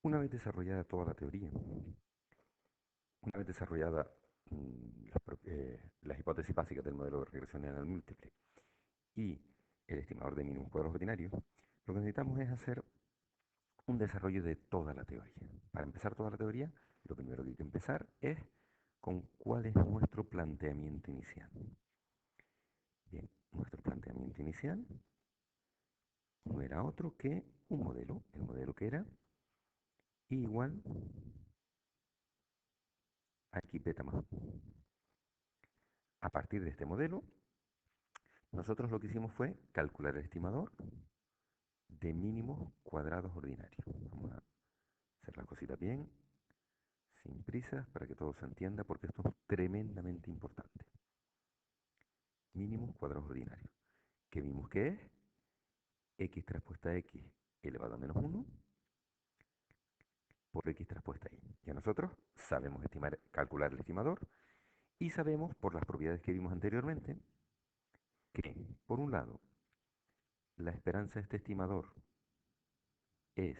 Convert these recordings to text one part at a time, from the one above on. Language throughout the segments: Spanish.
Una vez desarrollada toda la teoría, una vez desarrollada las hipótesis básicas del modelo de regresión lineal múltiple y el estimador de mínimos cuadrados ordinarios, lo que necesitamos es hacer un desarrollo de toda la teoría. Para empezar toda la teoría, lo primero que hay que empezar es con cuál es nuestro planteamiento inicial. Bien, nuestro planteamiento inicial no era otro que un modelo, el modelo que era I igual a X beta más 1. A partir de este modelo, nosotros lo que hicimos fue calcular el estimador de mínimos cuadrados ordinarios. Vamos a hacer las cositas bien, sin prisas, para que todo se entienda, porque esto es tremendamente importante. Mínimos cuadrados ordinarios, que vimos que es x transpuesta x elevado a menos 1 por x transpuesta y. Ya nosotros sabemos calcular el estimador y sabemos, por las propiedades que vimos anteriormente, que, por un lado, la esperanza de este estimador es,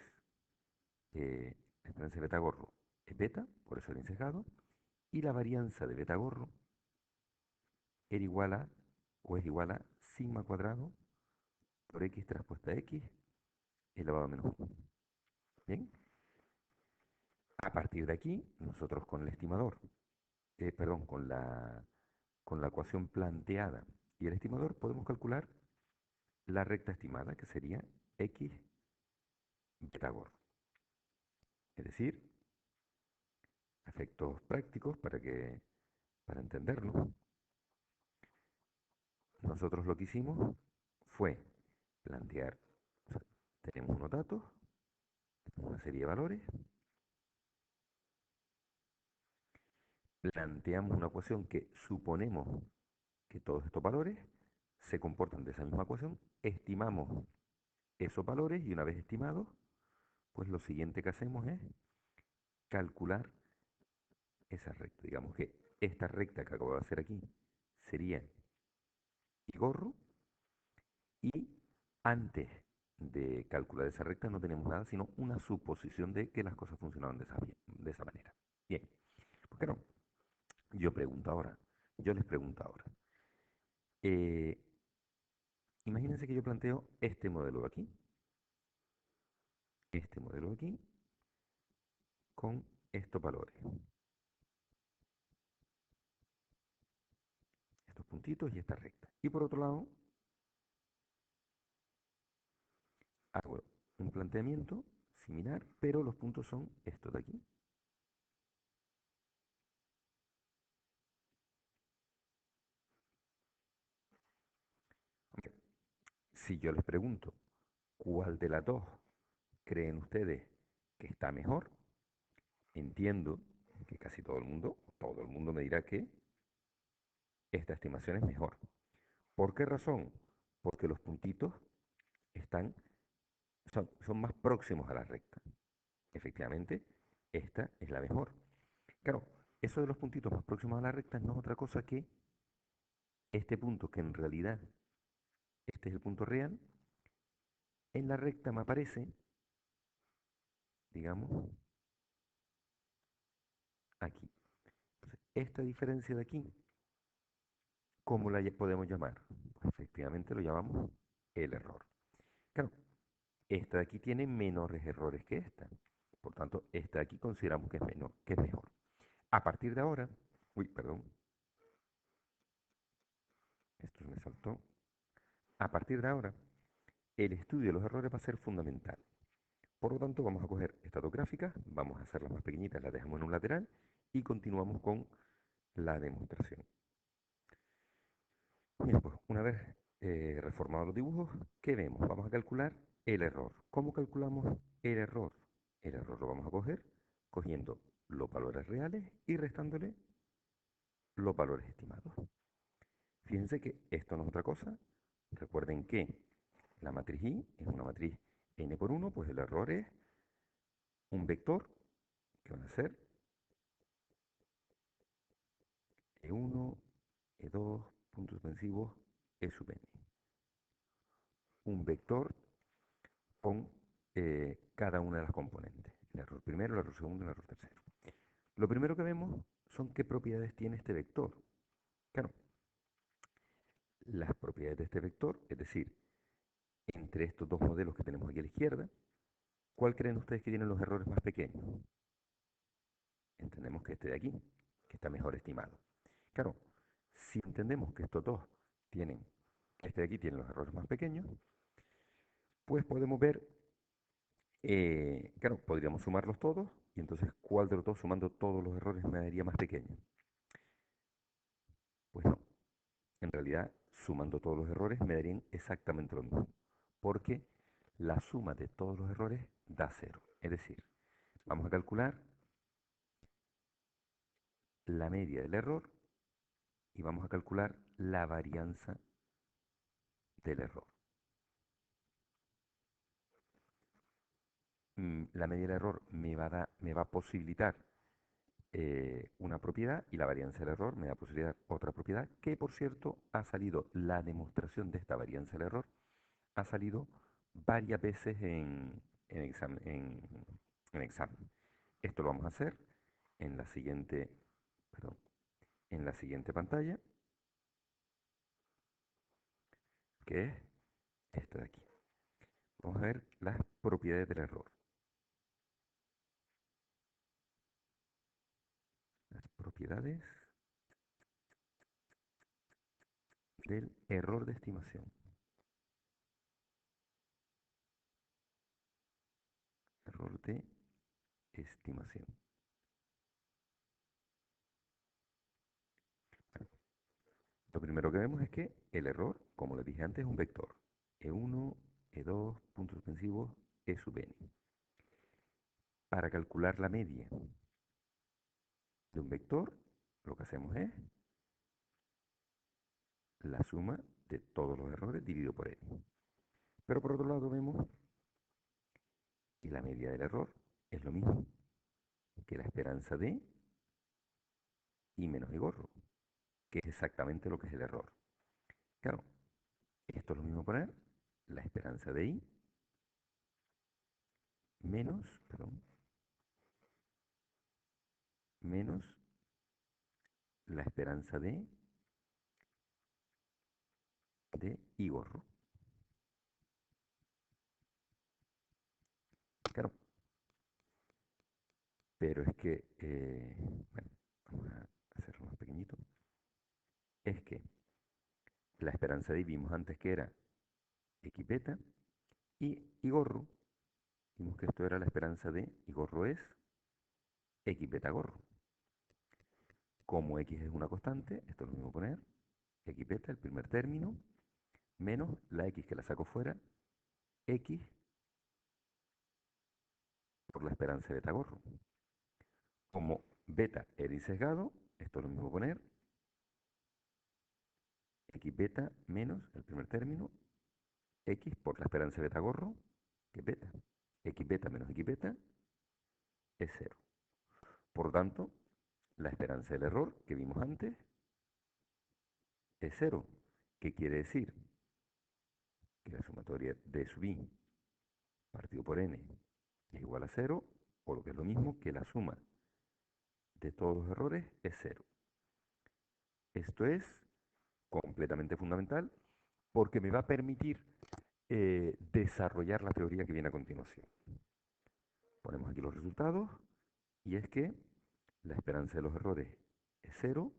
la esperanza de beta gorro es beta, por eso el encejado, y la varianza de beta gorro era igual a, o es igual a, sigma cuadrado por x transpuesta x elevado a menos 1. Bien, a partir de aquí, nosotros con el estimador, perdón, con la ecuación planteada y el estimador podemos calcular la recta estimada, que sería x beta gorro. Es decir, efectos prácticos para entenderlo, nosotros lo que hicimos fue plantear, o sea, tenemos unos datos, una serie de valores, planteamos una ecuación que suponemos que todos estos valores se comportan de esa misma ecuación, estimamos esos valores y una vez estimados, pues lo siguiente que hacemos es calcular esa recta. Digamos que esta recta que acabo de hacer aquí sería y gorro, y antes de calcular esa recta no tenemos nada sino una suposición de que las cosas funcionaban de esa manera. Bien, ¿por qué no? Yo les pregunto ahora, eh, imagínense que yo planteo este modelo de aquí, con estos valores, estos puntitos y esta recta. Y por otro lado, hago un planteamiento similar, pero los puntos son estos de aquí. Ok. Si yo les pregunto, ¿cuál de las dos creen ustedes que está mejor? Entiendo que casi todo el mundo me dirá que esta estimación es mejor. ¿Por qué razón? Porque los puntitos están, son más próximos a la recta. Efectivamente, esta es la mejor. Claro, eso de los puntitos más próximos a la recta no es otra cosa que este punto, que en realidad este es el punto real, en la recta me aparece, digamos, aquí. Entonces, esta diferencia de aquí, ¿cómo la podemos llamar? Pues efectivamente lo llamamos el error. Claro, esta de aquí tiene menores errores que esta. Por tanto, esta de aquí consideramos que es mejor. A partir de ahora, uy, perdón, esto se me saltó. A partir de ahora, el estudio de los errores va a ser fundamental. Por lo tanto, vamos a coger estas dos gráficas, vamos a hacerlas más pequeñitas, las dejamos en un lateral y continuamos con la demostración. Bien, pues una vez reformados los dibujos, ¿qué vemos? Vamos a calcular el error. ¿Cómo calculamos el error? El error lo vamos a coger cogiendo los valores reales y restándole los valores estimados. Fíjense que esto no es otra cosa. Recuerden que la matriz I es una matriz n por 1, pues el error es un vector que van a ser E1, E2, puntos suspensivos, E sub n. Un vector con cada una de las componentes. El error primero, el error segundo y el error tercero. Lo primero que vemos son qué propiedades tiene este vector. Claro, las propiedades de este vector, es decir, entre estos dos modelos que tenemos aquí a la izquierda, ¿cuál creen ustedes que tienen los errores más pequeños? Entendemos que este de aquí, que está mejor estimado. Claro, si entendemos que estos dos tienen, este de aquí tiene los errores más pequeños, pues podemos ver, claro, podríamos sumarlos todos, y entonces, ¿cuál de los dos sumando todos los errores me daría más pequeño? Pues no, en realidad, sumando todos los errores me darían exactamente lo mismo, porque la suma de todos los errores da cero. Es decir, vamos a calcular la media del error y vamos a calcular la varianza del error. La media del error me va a posibilitar una propiedad y la varianza del error me va a posibilitar otra propiedad que, por cierto, ha salido la demostración de esta varianza del error, ha salido varias veces en en examen. Esto lo vamos a hacer en la siguiente, perdón, en la siguiente pantalla, que es esta de aquí. Vamos a ver las propiedades del error. Las propiedades del error de estimación. Error de estimación. Bueno, lo primero que vemos es que el error, como les dije antes, es un vector. E1, E2, puntos suspensivos, E sub n. Para calcular la media de un vector, lo que hacemos es la suma de todos los errores dividido por n. Pero por otro lado vemos que la media del error es lo mismo que la esperanza de I menos I gorro, que es exactamente lo que es el error. Claro, esto es lo mismo poner la esperanza de I menos, perdón, menos la esperanza de I gorro. Claro, pero es que, bueno, vamos a hacerlo más pequeñito. Es que la esperanza de I vimos antes que era X beta y I gorro, vimos que esto era la esperanza de I gorro es X beta gorro. Como X es una constante, esto es lo mismo poner X beta, el primer término, menos la X que la saco fuera, X por la esperanza de beta gorro. Como beta era sesgado, esto es lo mismo poner X beta menos el primer término, X por la esperanza de beta gorro, que es beta. X beta menos X beta es cero. Por tanto, la esperanza del error que vimos antes es cero. ¿Qué quiere decir? Que la sumatoria de sub i partido por n es igual a cero, o lo que es lo mismo, que la suma de todos los errores es cero. Esto es completamente fundamental porque me va a permitir desarrollar la teoría que viene a continuación. Ponemos aquí los resultados y es que la esperanza de los errores es cero,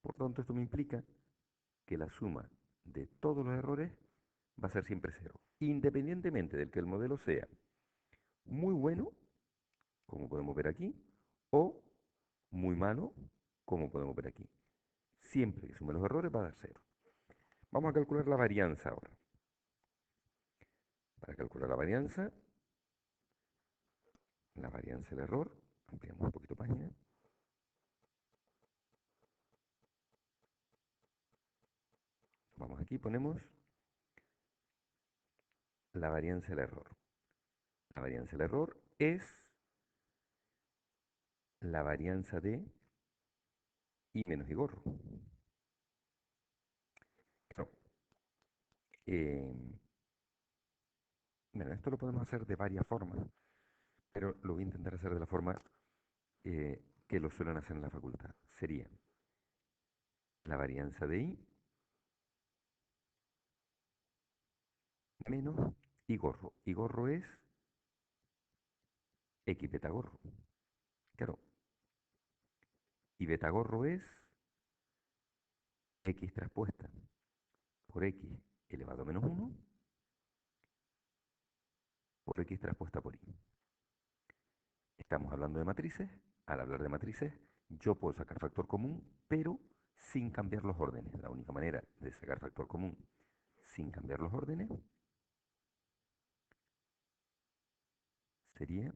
por tanto esto me implica que la suma de todos los errores va a ser siempre cero, independientemente del que el modelo sea muy bueno, como podemos ver aquí, o muy malo, como podemos ver aquí. Siempre que sume los errores va a dar cero. Vamos a calcular la varianza ahora. Para calcular la varianza del error, ampliamos un poquito página. Vamos aquí, ponemos la varianza del error. La varianza del error es la varianza de I menos I gorro. Claro, Bueno, esto lo podemos hacer de varias formas, pero lo voy a intentar hacer de la forma que lo suelen hacer en la facultad. Sería la varianza de I menos I gorro. I gorro es X beta gorro. Claro, y beta gorro es X traspuesta por X elevado a menos uno por X traspuesta por Y. Estamos hablando de matrices. Al hablar de matrices, yo puedo sacar factor común, pero sin cambiar los órdenes. La única manera de sacar factor común sin cambiar los órdenes sería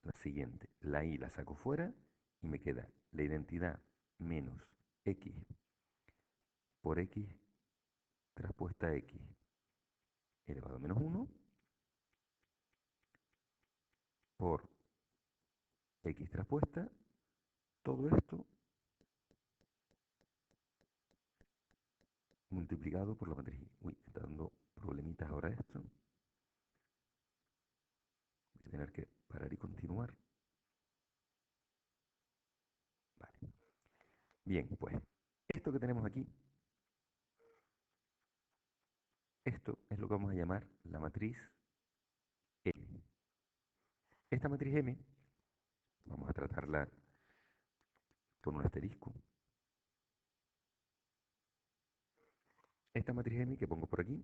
la siguiente. La I la saco fuera y me queda la identidad menos X por X traspuesta X elevado a menos uno por X traspuesta. Todo esto multiplicado por la matriz I. Uy, está dando problemitas ahora esto. Voy a tener que parar y continuar. Vale. Bien, pues esto que tenemos aquí, esto es lo que vamos a llamar la matriz M. Esta matriz M, vamos a tratarla con un asterisco. Esta matriz M que pongo por aquí,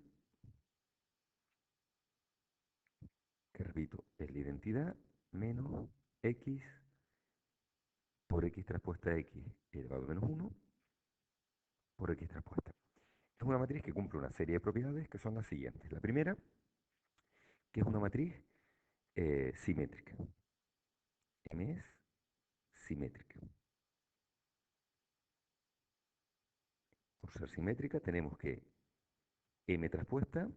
que repito, es la identidad menos X por X traspuesta X elevado a menos uno por X traspuesta. Es una matriz que cumple una serie de propiedades que son las siguientes. La primera, que es una matriz simétrica. M es simétrica. Por ser simétrica tenemos que M traspuesta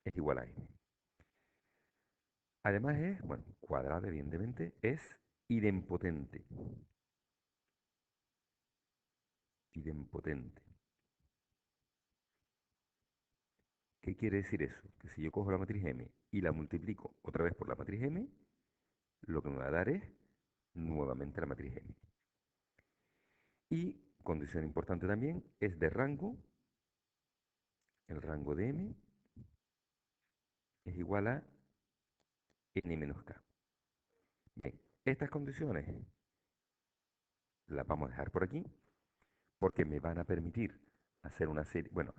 es igual a M. Además es, bueno, cuadrada evidentemente, es idempotente. Idempotente. ¿Qué quiere decir eso? Que si yo cojo la matriz M y la multiplico otra vez por la matriz M, lo que me va a dar es nuevamente la matriz M. Y condición importante también es de rango. El rango de M es igual a N menos K. Bien, estas condiciones las vamos a dejar por aquí porque me van a permitir hacer una serie, bueno,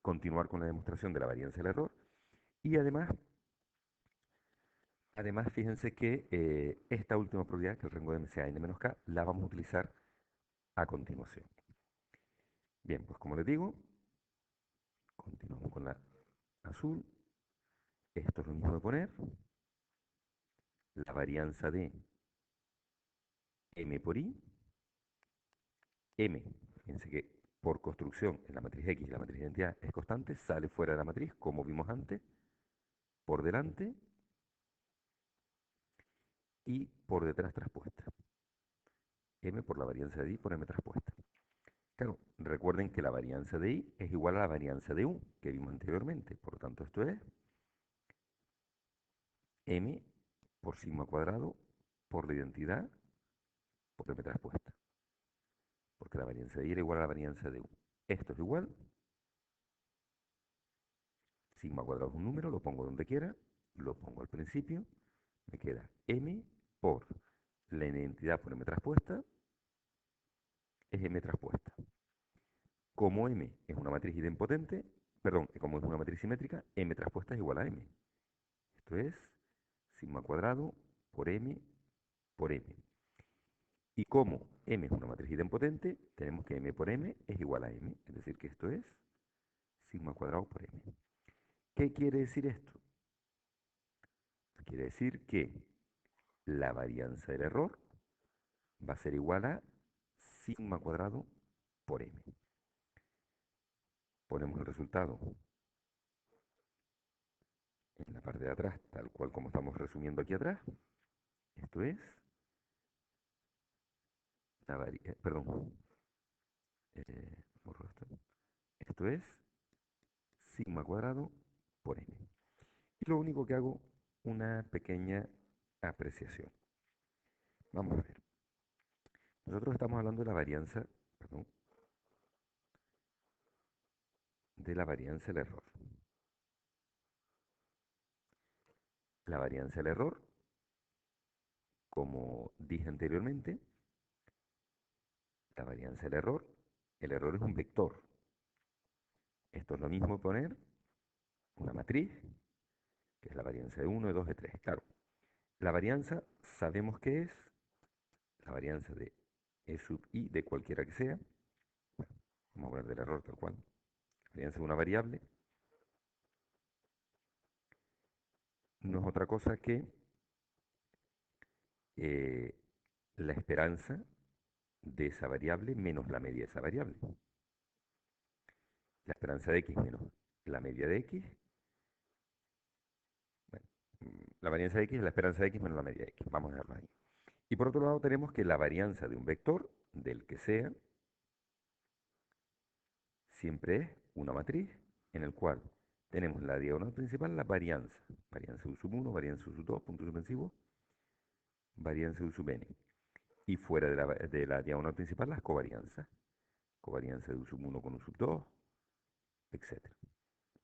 continuar con la demostración de la varianza del error. Y además fíjense que esta última propiedad, que el rango de M sea N menos K, la vamos a utilizar a continuación. Bien, pues como les digo, continuamos con la azul. Esto es lo mismo de poner la varianza de M por I. M, fíjense que por construcción en la matriz X y la matriz de identidad es constante, sale fuera de la matriz, como vimos antes, por delante y por detrás traspuesta. M por la varianza de I por M traspuesta. Claro, recuerden que la varianza de I es igual a la varianza de U que vimos anteriormente. Por lo tanto, esto es M por sigma cuadrado por la identidad por M traspuesta. Porque la varianza de I era igual a la varianza de U. Esto es igual. Sigma cuadrado es un número, lo pongo donde quiera, lo pongo al principio. Me queda M por la identidad por M traspuesta es M traspuesta. Como M es una matriz idempotente, perdón, como es una matriz simétrica, M traspuesta es igual a M. Esto es sigma cuadrado por M por M. Y como M es una matriz idempotente, tenemos que M por M es igual a M. Es decir, que esto es sigma cuadrado por M. ¿Qué quiere decir esto? Quiere decir que la varianza del error va a ser igual a sigma cuadrado por M. Ponemos el resultado en la parte de atrás, tal cual como estamos resumiendo aquí atrás. Esto es la perdón, borro esto. Esto es sigma cuadrado por M. Y lo único que hago, una pequeña apreciación. Vamos a ver. Nosotros estamos hablando de la varianza, perdón, de la varianza del error. La varianza del error, como dije anteriormente, la varianza del error, el error es un vector. Esto es lo mismo poner una matriz, que es la varianza de uno, de 2, de 3. Claro, la varianza sabemos que es la varianza de E sub i de cualquiera que sea. Bueno, vamos a poner del error tal cual. La varianza de una variable no es otra cosa que eh, la esperanza de esa variable menos la media de esa variable. La esperanza de x menos la media de x. Bueno, la varianza de x es la esperanza de x menos la media de x. Vamos a dejarlo ahí. Y por otro lado tenemos que la varianza de un vector, del que sea, siempre es una matriz en el cual tenemos la diagonal principal, la varianza. Varianza u sub 1, varianza u sub 2, punto suspensivo, varianza u sub n. Y fuera de la diagonal principal, las covarianzas. Covarianza de u sub 1 con u sub 2, etcétera.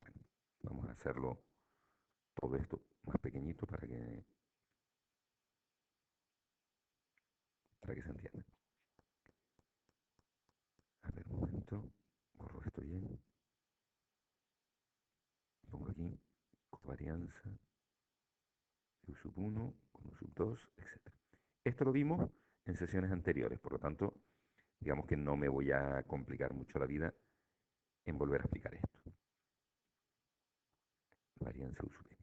Bueno, vamos a hacerlo todo esto más pequeñito para que se entienda. A ver, un momento. Borro esto bien. Pongo aquí covarianza de u sub 1 con u sub 2, etcétera. Esto lo vimos en sesiones anteriores, por lo tanto, digamos que no me voy a complicar mucho la vida en volver a explicar esto. Varianza u sub n.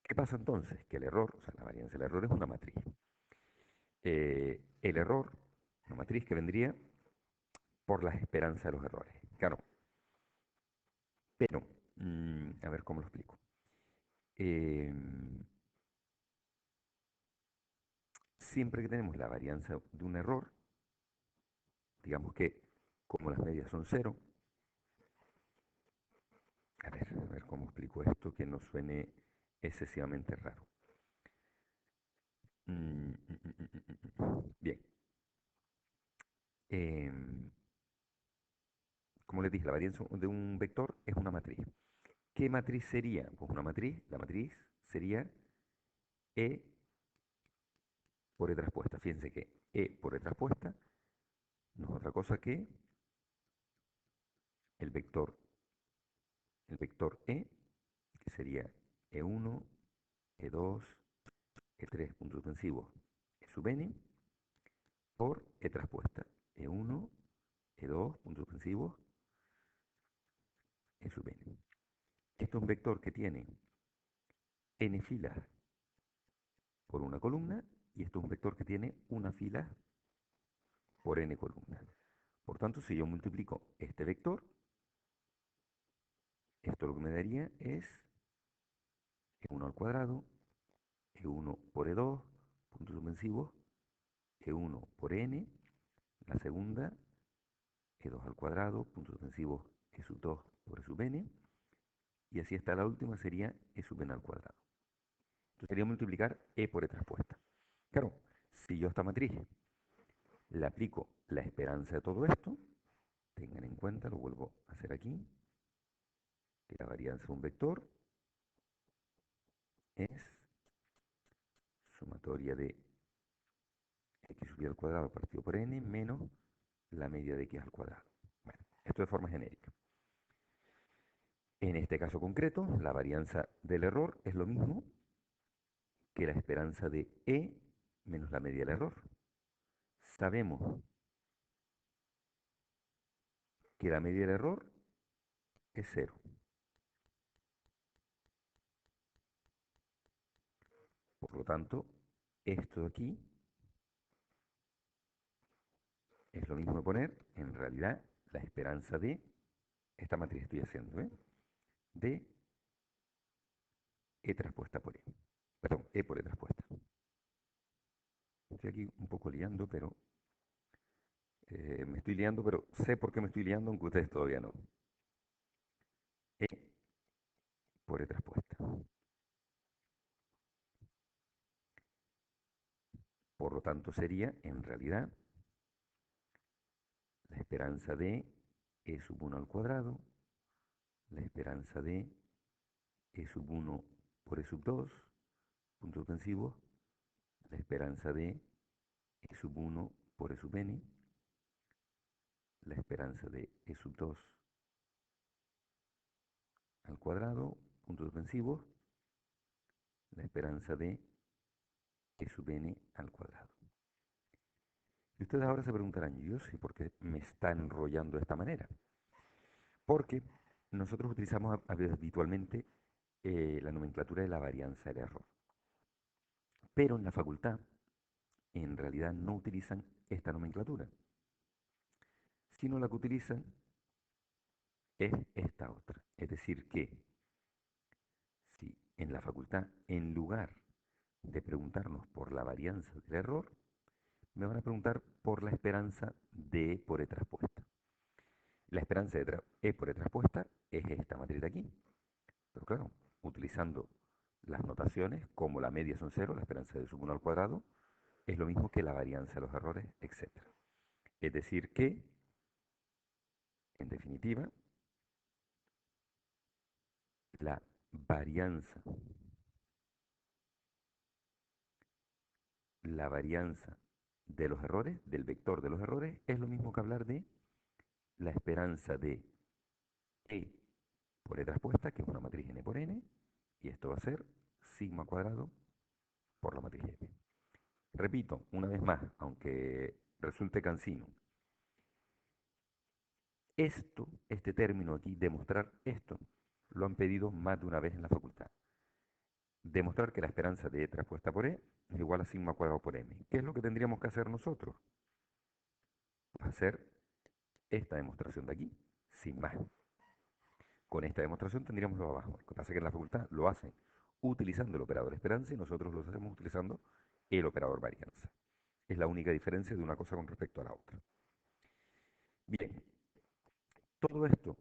¿Qué pasa entonces? Que el error, o sea, la varianza del error es una matriz. El error, una matriz que vendría por las esperanzas de los errores. Claro, pero, a ver cómo lo explico. Eh, Siempre que tenemos la varianza de un error, digamos que como las medias son cero, a ver cómo explico esto que no suene excesivamente raro. Bien. Em, como les dije, la varianza de un vector es una matriz. ¿Qué matriz sería? Pues una matriz, la matriz sería E por E traspuesta. Fíjense que E por E traspuesta no es otra cosa que el vector, el vector E, que sería E1, E2, E3, puntos suspensivos, E sub n, por E traspuesta. E1, E2, puntos suspensivos, E sub n. Esto es un vector que tiene n filas por una columna y esto es un vector que tiene una fila por n columnas. Por tanto, si yo multiplico este vector, esto lo que me daría es E1 al cuadrado, E1 por E2, puntos suspensivos, E1 por n, la segunda, E2 al cuadrado, puntos suspensivos, E sub 2 por E sub n, y así hasta la última sería E sub n al cuadrado. Entonces sería multiplicar E por E traspuesta. Claro, si yo a esta matriz le aplico la esperanza de todo esto, tengan en cuenta, lo vuelvo a hacer aquí, que la varianza de un vector es sumatoria de x sub i al cuadrado partido por n menos la media de x al cuadrado. Bueno, esto de forma genérica. En este caso concreto, la varianza del error es lo mismo que la esperanza de e menos la media del error. Sabemos que la media del error es cero. Por lo tanto, esto de aquí es lo mismo de poner, en realidad, la esperanza de esta matriz que estoy haciendo, ¿eh? De e traspuesta por e. Perdón, e por e traspuesta. Estoy aquí un poco liando, pero me estoy liando, pero sé por qué me estoy liando, aunque ustedes todavía no. E por E traspuesta. Por lo tanto, sería, en realidad, la esperanza de E sub 1 al cuadrado, la esperanza de E sub 1 por E sub 2, puntos suspensivos, la esperanza de E sub 1 por E sub n, la esperanza de E sub 2 al cuadrado, puntos suspensivos, la esperanza de E sub n al cuadrado. Y ustedes ahora se preguntarán, yo sé por qué me está enrollando de esta manera. Porque nosotros utilizamos habitualmente la nomenclatura de la varianza del error. Pero en la facultad, en realidad no utilizan esta nomenclatura, sino la que utilizan es esta otra. Es decir, que si en la facultad, en lugar de preguntarnos por la varianza del error, me van a preguntar por la esperanza de E por E traspuesta. La esperanza de E por E traspuesta es esta matriz de aquí. Pero claro, utilizando las notaciones, como la media son cero, la esperanza de sub 1 al cuadrado, es lo mismo que la varianza de los errores, etc. Es decir que, en definitiva, la varianza, la varianza de los errores, del vector de los errores, es lo mismo que hablar de la esperanza de E por E traspuesta, que es una matriz n por n, y esto va a ser sigma cuadrado por la matriz m. Repito, una vez más, aunque resulte cansino, este término aquí, demostrar esto, lo han pedido más de una vez en la facultad. Demostrar que la esperanza de E traspuesta por E es igual a sigma cuadrado por m. ¿Qué es lo que tendríamos que hacer nosotros? Hacer esta demostración de aquí, sin más. Con esta demostración tendríamos lo de abajo. Lo que pasa es que en la facultad lo hacen utilizando el operador esperanza y nosotros lo hacemos utilizando el operador varianza. Es la única diferencia de una cosa con respecto a la otra. Bien, todo esto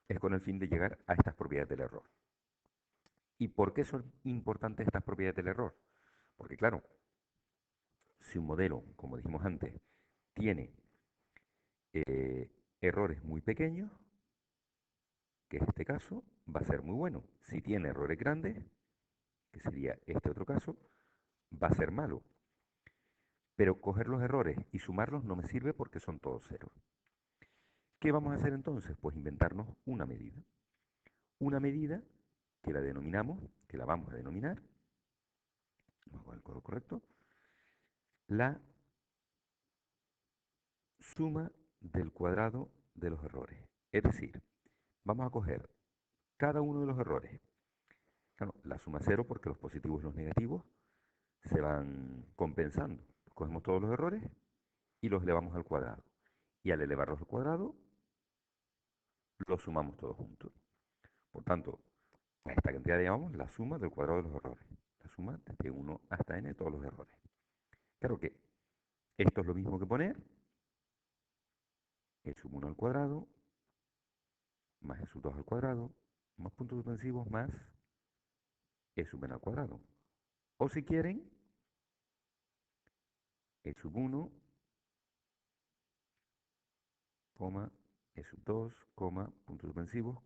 es con el fin de llegar a estas propiedades del error. ¿Y por qué son importantes estas propiedades del error? Porque claro, si un modelo, como dijimos antes, tiene errores muy pequeños, que es este caso, va a ser muy bueno. Si tiene errores grandes, que sería este otro caso, va a ser malo. Pero coger los errores y sumarlos no me sirve porque son todos ceros. ¿Qué vamos a hacer entonces? Pues inventarnos una medida. Una medida que la denominamos, que la vamos a denominar, vamos con el color correcto, la suma del cuadrado de los errores. Es decir, vamos a coger cada uno de los errores. Claro, la suma cero porque los positivos y los negativos se van compensando. Cogemos todos los errores y los elevamos al cuadrado. Y al elevarlos al cuadrado, los sumamos todos juntos. Por tanto, a esta cantidad le llamamos la suma del cuadrado de los errores. La suma desde 1 hasta n de todos los errores. Claro que esto es lo mismo que poner e sub 1 al cuadrado más e sub 2 al cuadrado más puntos suspensivos más e sub n al cuadrado. O si quieren, e sub 1, e sub 2, puntos suspensivos,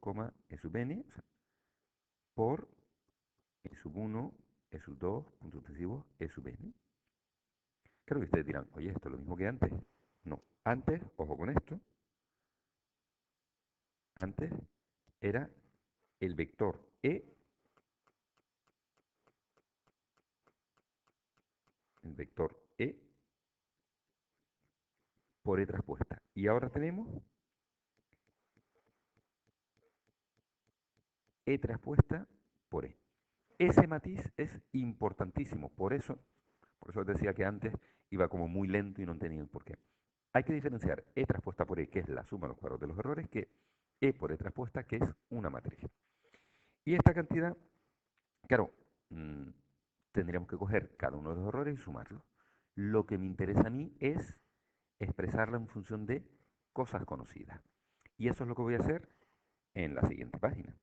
e sub n, o sea, por e sub 1, e sub 2, puntos suspensivos, e sub n. Claro que ustedes dirán, oye, esto es lo mismo que antes. No, antes, ojo con esto, antes era el vector el vector E por E traspuesta. Y ahora tenemos E traspuesta por E. Ese matiz es importantísimo, por eso les decía que antes iba como muy lento y no entendía el porqué. Hay que diferenciar E traspuesta por E, que es la suma de los cuadrados de los errores, que E por E traspuesta, que es una matriz. Y esta cantidad, claro, tendríamos que coger cada uno de los errores y sumarlos. Lo que me interesa a mí es expresarla en función de cosas conocidas. Y eso es lo que voy a hacer en la siguiente página.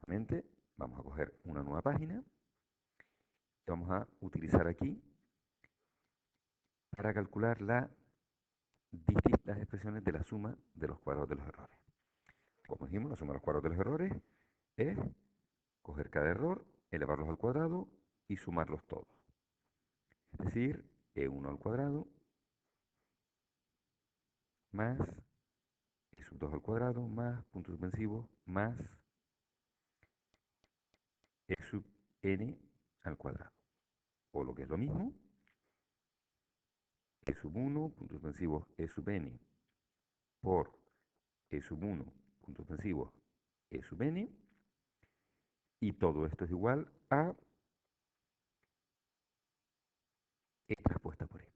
Nuevamente, vamos a coger una nueva página y vamos a utilizar aquí para calcular las distintas expresiones de la suma de los cuadrados de los errores. Como dijimos, la suma de los cuadrados de los errores es coger cada error, elevarlos al cuadrado y sumarlos todos. Es decir, e1 al cuadrado más e sub 2 al cuadrado más puntos suspensivos más e sub n al cuadrado. O lo que es lo mismo, e sub 1, puntos suspensivos e sub n por e sub 1, puntos suspensivos e sub n, y todo esto es igual a e transpuesta por e.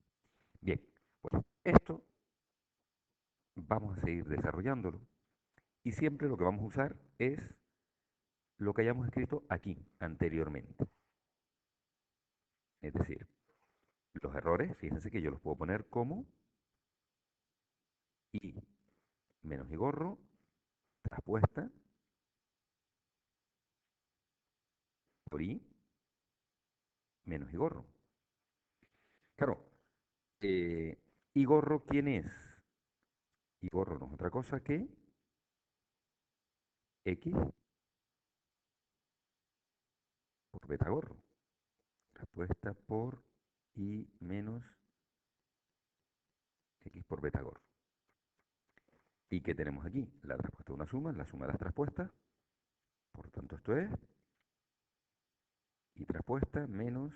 Bien, pues esto vamos a seguir desarrollándolo y siempre lo que vamos a usar es lo que hayamos escrito aquí anteriormente. Es decir, los errores, fíjense que yo los puedo poner como i menos y gorro, traspuesta por i menos y gorro. Claro, y gorro, ¿quién es? Y gorro no es otra cosa que x por beta gorro. Traspuesta por i menos x por beta gorro. ¿Y qué tenemos aquí? La traspuesta de una suma, la suma de las traspuestas. Por tanto, esto es y traspuesta menos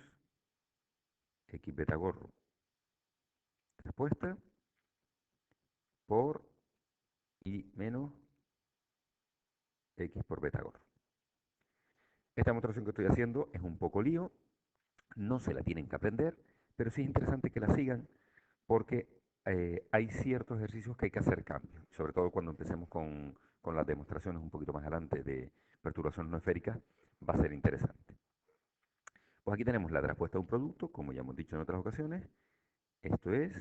x beta gorro traspuesta por y menos x por beta gorro. Esta demostración que estoy haciendo es un poco lío, no se la tienen que aprender, pero sí es interesante que la sigan porque hay ciertos ejercicios que hay que hacer cambios, sobre todo cuando empecemos con las demostraciones un poquito más adelante de perturbaciones no esféricas, va a ser interesante. Pues aquí tenemos la traspuesta de un producto, como ya hemos dicho en otras ocasiones. Esto es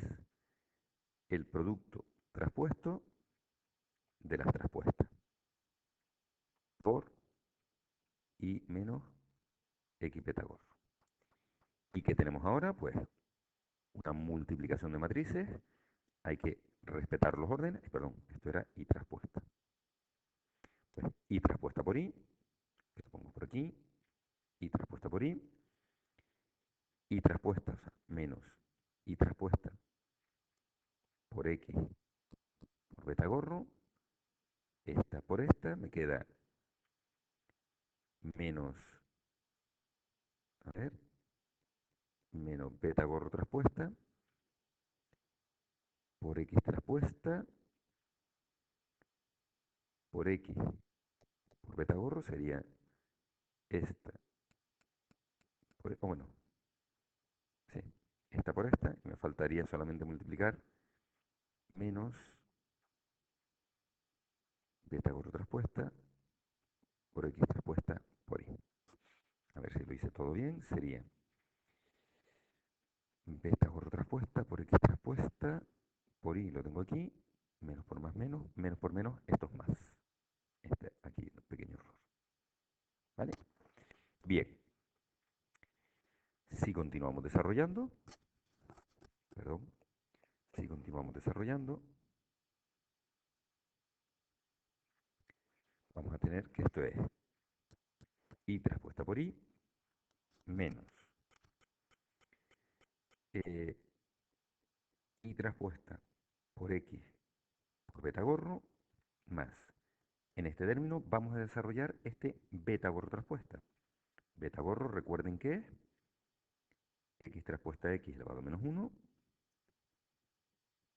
el producto traspuesto de las traspuestas por y menos x beta gorro. ¿Y qué tenemos ahora? Pues una multiplicación de matrices. Hay que respetar los órdenes. Perdón, esto era y traspuesta. Pues y traspuesta por y, que lo pongo por aquí, y traspuesta por y traspuesta, o sea, menos y traspuesta por x por beta gorro, esta por esta, me queda menos, a ver, menos beta gorro traspuesta por x traspuesta por x por beta gorro sería esta, o bueno, sí, esta por esta, y me faltaría solamente multiplicar menos beta gorro traspuesta por x traspuesta por y. A ver si lo hice todo bien, sería beta gorro traspuesta por x traspuesta por y, lo tengo aquí, menos por más menos por menos, esto es más. Este aquí, un pequeño error. ¿Vale? Bien. Si continuamos desarrollando, perdón, si continuamos desarrollando, vamos a tener que esto es y traspuesta por y menos eh, y traspuesta por x por beta gorro más. En este término vamos a desarrollar este beta gorro traspuesta. Beta gorro, recuerden que es x traspuesta x elevado a menos 1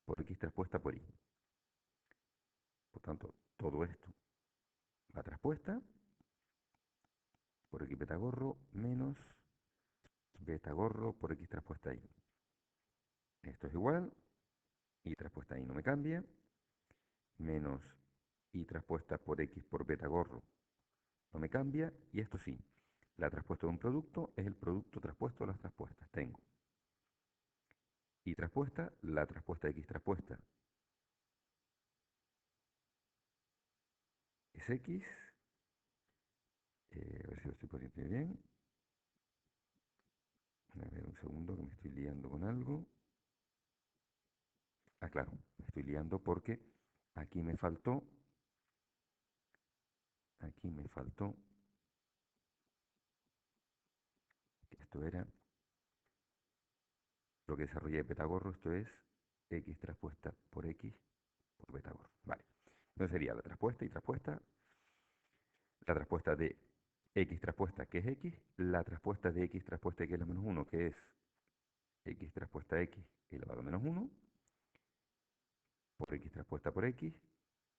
por x traspuesta por y. Por tanto, todo esto va traspuesta por x beta gorro menos beta gorro por x traspuesta y. Esto es igual, y traspuesta y no me cambia, menos y traspuesta por x por beta gorro no me cambia, y esto sí, la traspuesta de un producto es el producto traspuesto de las traspuestas. Tengo y traspuesta, la traspuesta de x traspuesta xx, a ver si lo estoy poniendo bien. A ver, un segundo que me estoy liando con algo. Ah, claro, me estoy liando porque aquí me faltó, aquí me faltó, que esto era lo que desarrollé Pitagorro, esto es x traspuesta por x por Pitagorro. Vale, entonces sería la traspuesta y traspuesta, la traspuesta de x traspuesta, que es x, la traspuesta de x traspuesta x a la menos 1, que es x traspuesta x elevado a menos 1, por x traspuesta por x,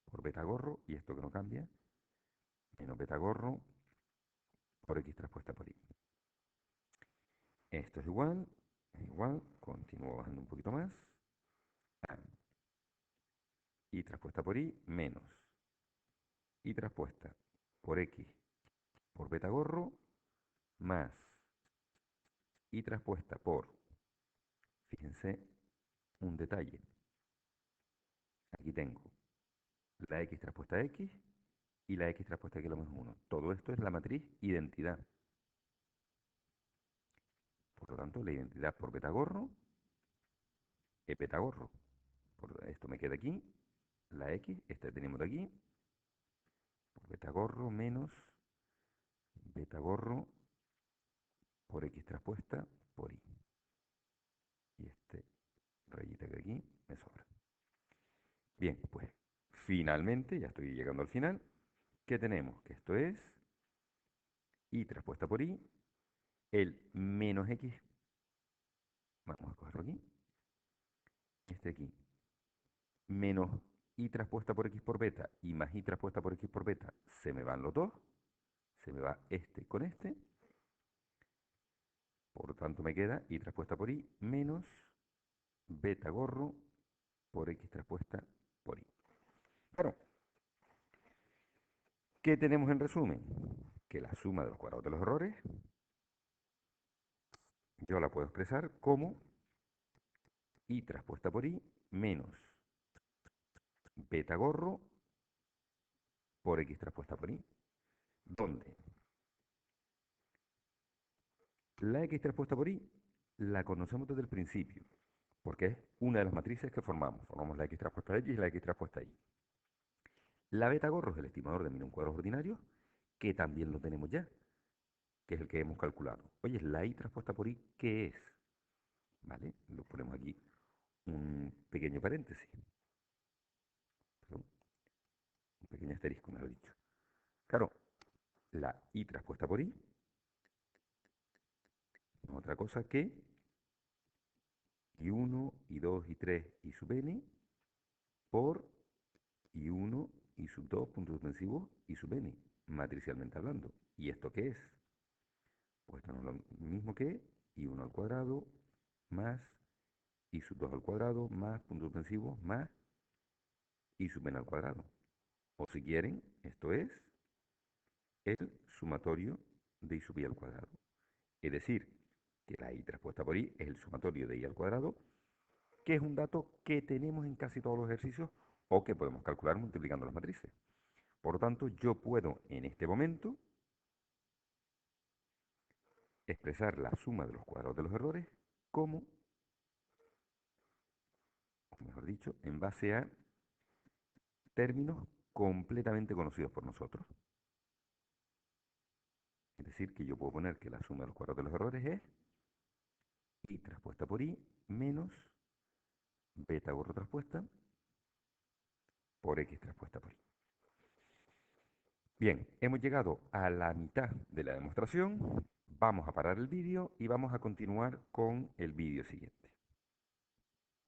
por Pitagorro, y esto que no cambia, menos Pitagorro por x traspuesta por y. Esto es igual, continúo bajando un poquito más. Y traspuesta por y menos y traspuesta por x por Pitagorro más y traspuesta por, fíjense, un detalle. Aquí tengo la x traspuesta a x y la x traspuesta a x a la menos 1. Todo esto es la matriz identidad. Por lo tanto, la identidad por Pitagorro es Pitagorro. Por esto me queda aquí, la x, esta tenemos de aquí, por Pitagorro menos Pitagorro por x traspuesta por y. Y este rayita que aquí me sobra. Bien, pues finalmente, ya estoy llegando al final, ¿qué tenemos? Que esto es y traspuesta por y, el menos x, vamos a cogerlo aquí, este aquí, menos y traspuesta por x por beta y más y traspuesta por x por beta, se me van los dos, se me va este con este, por lo tanto me queda y traspuesta por y menos beta gorro por x traspuesta por y. Claro, ¿qué tenemos en resumen? Que la suma de los cuadrados de los errores yo la puedo expresar como y traspuesta por y menos beta gorro por x traspuesta por y, donde la x traspuesta por y la conocemos desde el principio, porque es una de las matrices que formamos. Formamos la x traspuesta a x y la x traspuesta a y. La beta gorro es el estimador de mínimo cuadrados ordinarios, que también lo tenemos ya, que es el que hemos calculado. Oye, la y traspuesta por y, ¿qué es? ¿Vale? Lo ponemos aquí un pequeño paréntesis, perdón, un pequeño asterisco, mejor dicho. Claro, la y traspuesta por y no es otra cosa que y1, y2, y3, y sub n por y1, y sub 2, puntos suspensivos, y sub n, matricialmente hablando. ¿Y esto qué es? Pues esto no es lo mismo que y1 al cuadrado más y sub 2 al cuadrado más puntos suspensivos más y sub n al cuadrado. O si quieren, esto es el sumatorio de y sub i al cuadrado. Es decir, que la y traspuesta por y es el sumatorio de y al cuadrado, que es un dato que tenemos en casi todos los ejercicios o que podemos calcular multiplicando las matrices. Por lo tanto, yo puedo en este momento expresar la suma de los cuadrados de los errores como, o mejor dicho, en base a términos completamente conocidos por nosotros. Es decir, que yo puedo poner que la suma de los cuadrados de los errores es y traspuesta por y menos beta gorro traspuesta por x traspuesta por y. Bien, hemos llegado a la mitad de la demostración. Vamos a parar el vídeo y vamos a continuar con el vídeo siguiente.